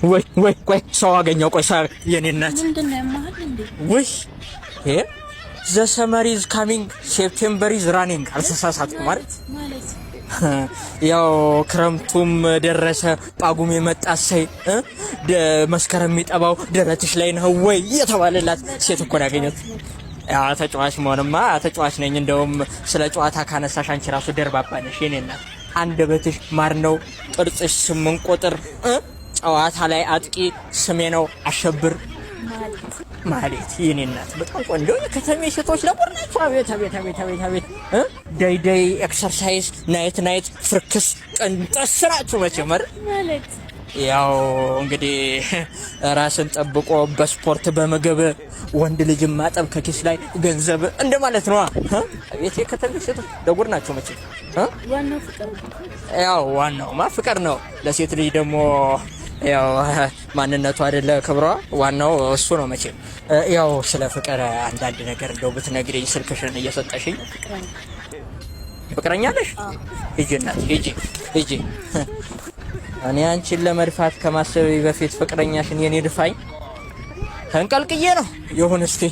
ወይ ቆይ ሰው አገኘው። ቆይ ሰው የኔ እናት ምንድነው የማህል እንዴ? ወይ ሄ ዘ ሰመር ኢዝ ካሚንግ ሴፕቴምበር ኢዝ ራኒንግ አልተሳሳትኩም ማለት ያው ክረምቱም ደረሰ ጳጉሜ መጣ ሳይ መስከረም የሚጠባው ደረትሽ ላይ ነው ወይ የተባለላት ሴት እኮ ነው ያገኘሁት። ያ ተጫዋች መሆንማ ተጫዋች ነኝ። እንደውም ስለ ጨዋታ ካነሳሽ አንቺ ራሱ ደርባባ ነሽ የኔ እናት። አንደበትሽ ማር ነው፣ ቅርጽሽ 8 ቁጥር፣ ጨዋታ ላይ አጥቂ ስሜ ነው አሸብር ማለት የኔ እናት። በጣም ቆንጆ ከተሜ ሴቶች ለቁር ናቸው። አቤት አቤት አቤት አቤት አቤት ዴይ ኤክሰርሳይዝ ናይት ፍርክስ ቀንጠስ ናቸው መቼም ማለት ያው እንግዲህ ራስን ጠብቆ በስፖርት በምግብ ወንድ ልጅ ማጠብ ከኪስ ላይ ገንዘብ እንደማለት ነው። አቤት የከተሜ ሴቶች ለቁር ናቸው መቼም። ዋናው ፍቅር ያው ዋናውማ ፍቅር ነው። ለሴት ልጅ ደግሞ ያው ማንነቱ አይደለ ክብሯ፣ ዋናው እሱ ነው መቼም። ያው ስለ ፍቅር አንዳንድ ነገር እንደው ብትነግሪኝ ስልክሽን እየሰጠሽኝ። ፍቅረኛ አለሽ? ሂጂ እናት ሂጂ። እኔ አንቺን ለመድፋት ከማሰብ በፊት ፍቅረኛሽን የኔ ድፋኝ ተንቀልቅዬ ነው። ይሁን እስቲ